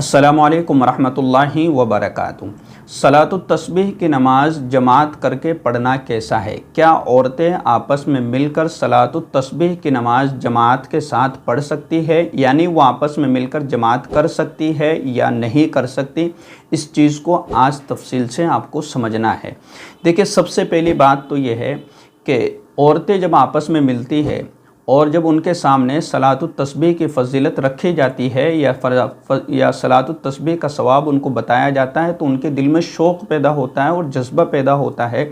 अस्सलामुअलैकुम वरहमतुल्लाहि वबरकातुहू। सलातुत तस्बीह की नमाज़ जमात करके पढ़ना कैसा है? क्या औरतें आपस में मिलकर सलातुत तस्बीह की नमाज़ जमात के साथ पढ़ सकती है, यानी वो आपस में मिलकर जमात कर सकती है या नहीं कर सकती? इस चीज़ को आज तफसील से आपको समझना है। देखिए, सबसे पहली बात तो ये है कि औरतें जब आपस में मिलती है और जब उनके सामने सलातुत तस्बीह की फ़जीलत रखी जाती है या सलातुत तस्बीह का सवाब उनको बताया जाता है, तो उनके दिल में शौक़ पैदा होता है और जज्बा पैदा होता है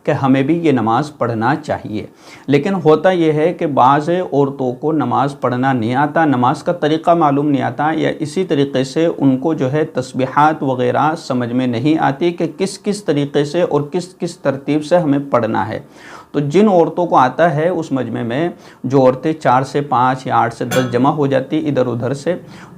कि हमें भी ये नमाज़ पढ़ना चाहिए। लेकिन होता यह है कि बाज़ औरतों को नमाज़ पढ़ना नहीं आता, नमाज का तरीक़ा मालूम नहीं आता, या इसी तरीक़े से उनको जो है तस्बीहात वग़ैरह समझ में नहीं आती कि किस किस तरीक़े से और किस किस तरतीब से हमें पढ़ना है। तो जिन औरतों को आता है उस मजमे में जो औरतें 4 से 5 या 8 से 10 जमा हो जाती इधर उधर से,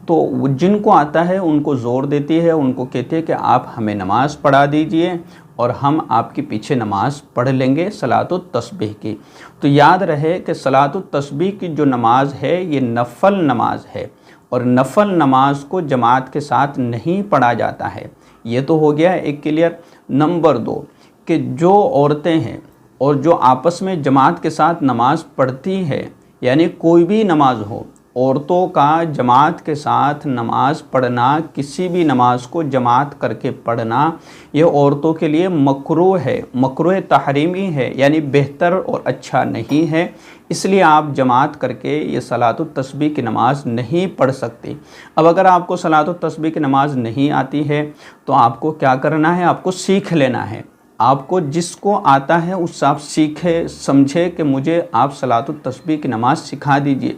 तो जिनको आता है उनको ज़ोर देती है, उनको कहती है कि आप हमें नमाज़ पढ़ा दीजिए और हम आपके पीछे नमाज़ पढ़ लेंगे सलातुत तस्बीह की। तो याद रहे कि सलातुत तस्बीह की जो नमाज़ है ये नफ़ल नमाज है और नफ़ल नमाज को जमात के साथ नहीं पढ़ा जाता है। ये तो हो गया एक क्लियर। नंबर 2 कि जो औरतें हैं और जो आपस में जमात के साथ नमाज़ पढ़ती है, यानी कोई भी नमाज हो, औरतों का जमात के साथ नमाज़ पढ़ना, किसी भी नमाज को जमात करके पढ़ना, ये औरतों के लिए मकरूह है, मकरूह तहरीमी है, यानी बेहतर और अच्छा नहीं है। इसलिए आप जमात करके ये सलातुत तस्बीह की नमाज़ नहीं पढ़ सकते। अब अगर आपको सलातुत तस्बीह की नमाज़ नहीं आती है तो आपको क्या करना है? आपको सीख लेना है। आपको जिसको आता है उससे आप सीखे समझे कि मुझे आप सलातुत तस्बीह की नमाज़ सिखा दीजिए,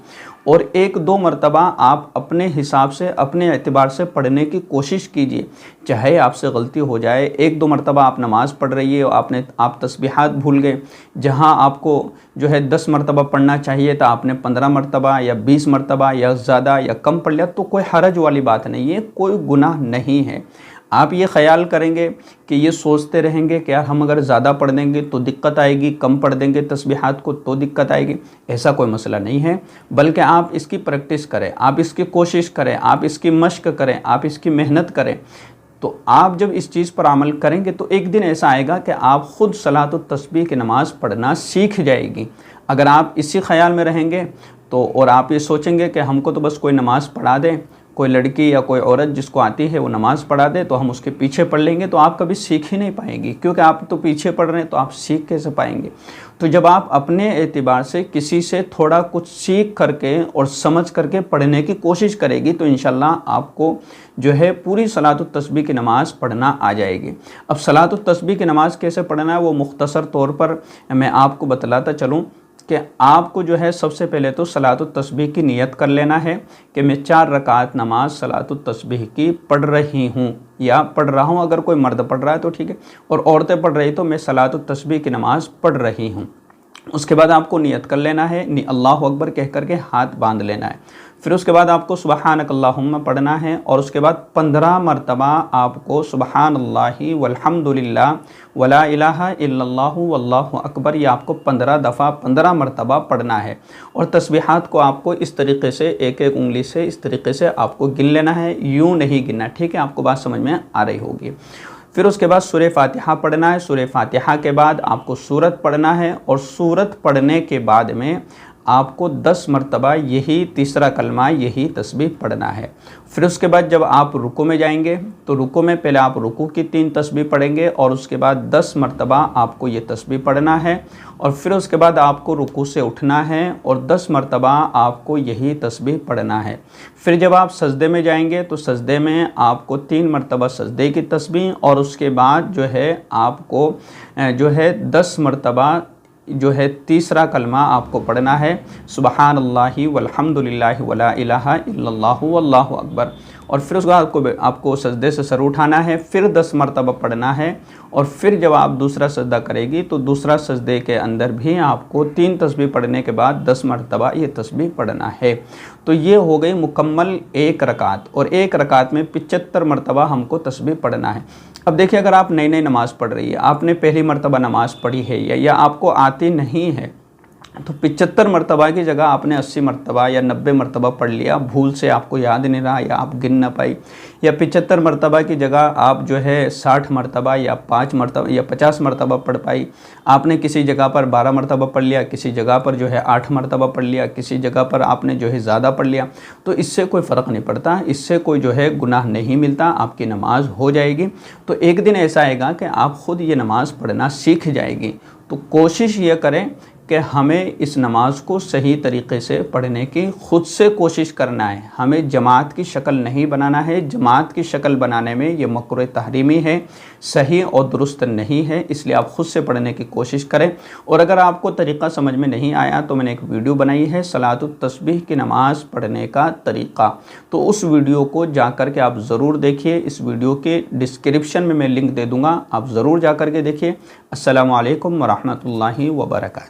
और 1-2 मरतबा आप अपने हिसाब से अपने एतबार से पढ़ने की कोशिश कीजिए। चाहे आपसे गलती हो जाए, 1-2 मरतबा आप नमाज़ पढ़ रही है और आप तस्बीहात भूल गए, जहां आपको जो है 10 मरतबा पढ़ना चाहिए था आपने 15 मरतबा या 20 मरतबा या ज़्यादा या कम पढ़ लिया, तो कोई हरज वाली बात नहीं है, कोई गुनाह नहीं है। आप ये ख्याल करेंगे कि ये सोचते रहेंगे कि यार हम अगर ज़्यादा पढ़ देंगे तो दिक्कत आएगी, कम पढ़ देंगे तस्बीहात को तो दिक्कत आएगी, ऐसा कोई मसला नहीं है। बल्कि आप इसकी प्रैक्टिस करें, आप इसकी कोशिश करें, आप इसकी मश्क करें, आप इसकी मेहनत करें। तो आप जब इस चीज़ पर अमल करेंगे तो एक दिन ऐसा आएगा कि आप ख़ुद सलातुत तस्बीह की नमाज़ पढ़ना सीख जाएगी। अगर आप इसी ख्याल में रहेंगे तो, और आप ये सोचेंगे कि हमको तो बस कोई नमाज़ पढ़ा दें, कोई लड़की या कोई औरत जिसको आती है वो नमाज़ पढ़ा दे तो हम उसके पीछे पढ़ लेंगे, तो आप कभी सीख ही नहीं पाएंगे, क्योंकि आप तो पीछे पढ़ रहे हैं तो आप सीख कैसे पाएंगे? तो जब आप अपने एतबार से किसी से थोड़ा कुछ सीख करके और समझ करके पढ़ने की कोशिश करेगी तो इंशाल्लाह आपको जो है पूरी सलातुत तस्बीह की नमाज़ पढ़ना आ जाएगी। अब सलातुत तस्बीह की नमाज़ कैसे पढ़ना है वो मुख्तसर तौर पर मैं आपको बतलाता चलूँ कि आपको जो है सबसे पहले तो सलातुत तस्बीह की नियत कर लेना है कि मैं 4 रकात नमाज सलातुत तस्बीह की पढ़ रही हूँ या पढ़ रहा हूँ। अगर कोई मर्द पढ़ रहा है तो ठीक है, और औरतें पढ़ रही तो मैं सलातुत तस्बीह की नमाज़ पढ़ रही हूँ। उसके बाद आपको नियत कर लेना है, अल्लाहु अकबर कह करके हाथ बांध लेना है। फिर उसके बाद आपको सुबहानक अल्लाहुम्मा पढ़ना है, और उसके बाद 15 मरतबा आपको सुबहानल्लाहि वल्हम्दुलिल्लाह वला इलाहा इल्लल्लाहु वल्लाहु अकबर, ये आपको 15 दफ़ा 15 मरतबा पढ़ना है। और तस्बीहात को आपको इस तरीके से एक एक उंगली से इस तरीके से आपको गिन लेना है, यूँ नहीं गिनना, ठीक है? आपको बात समझ में आ रही होगी। फिर उसके बाद सूरह फातिहा पढ़ना है। सूरह फातिहा के बाद आपको सूरत पढ़ना है, और सूरत पढ़ने के बाद में आपको 10 मरतबा यही तीसरा कलमा, यही तस्बीह पढ़ना है। फिर उसके बाद जब आप रुकू में जाएंगे तो रुकू में पहले आप रुकू की 3 तस्बीह पढ़ेंगे, और उसके बाद 10 मरतबा आपको ये तस्बीह पढ़ना है। और फिर उसके बाद आपको रुकू से उठना है और 10 मरतबा आपको यही तस्बीह पढ़ना है। फिर जब आप सजदे में जाएंगे तो सजदे में आपको 3 मरतबा सजदे की तस्बीह, और उसके बाद जो है आपको जो है 10 मरतबा जो है तीसरा कलमा आपको पढ़ना है, सुबहानल्लाहि वल्हम्दुलिल्लाहि वला इलाहा इल्लल्लाहु वल्लाहु अकबर। और फिर उसके बाद आपको सजदे से सर उठाना है, फिर 10 मरतबा पढ़ना है। और फिर जब आप दूसरा सजदा करेगी तो दूसरा सजदे के अंदर भी आपको 3 तस्बीह पढ़ने के बाद 10 मरतबा ये तस्बीह पढ़ना है। तो ये हो गई मुकम्मल 1 रकात, और 1 रकात में 75 मरतबा हमको तस्बीह पढ़ना है। अब देखिए, अगर आप नई नई नमाज़ पढ़ रही है, आपने पहली मरतबा नमाज़ पढ़ी है या आपको आती नहीं है, तो 75 मरतबा की जगह आपने 80 मरतबा या 90 मरतबा पढ़ लिया, भूल से आपको याद नहीं रहा या आप गिन ना पाई, या 75 मरतबा की जगह आप जो है 60 मरतबा या 5 मरतबा या 50 मरतबा पढ़ पाई। आपने किसी जगह पर 12 मरतबा पढ़ लिया, किसी जगह पर जो है 8 मरतबा पढ़ लिया, किसी जगह पर आपने जो है ज़्यादा पढ़ लिया, तो इससे कोई फ़र्क नहीं पड़ता, इससे कोई जो है गुनाह नहीं मिलता, आपकी नमाज हो जाएगी। तो एक दिन ऐसा आएगा कि आप ख़ुद ये नमाज़ पढ़ना सीख जाएगी। तो कोशिश ये करें कि हमें इस नमाज़ को सही तरीक़े से पढ़ने की ख़ुद से कोशिश करना है, हमें जमात की शक्ल नहीं बनाना है। जमात की शक्ल बनाने में ये मकरूह तहरीमी है, सही और दुरुस्त नहीं है, इसलिए आप ख़ुद से पढ़ने की कोशिश करें। और अगर आपको तरीक़ा समझ में नहीं आया तो मैंने एक वीडियो बनाई है सलातुत तस्बीह की नमाज़ पढ़ने का तरीक़ा, तो उस वीडियो को जा कर के आप ज़रूर देखिए। इस वीडियो के डिस्क्रिप्शन में मैं लिंक दे दूँगा, आप ज़रूर जा कर के देखिए। अस्सलामु अलैकुम व रहमतुल्लाहि व बरकातहू।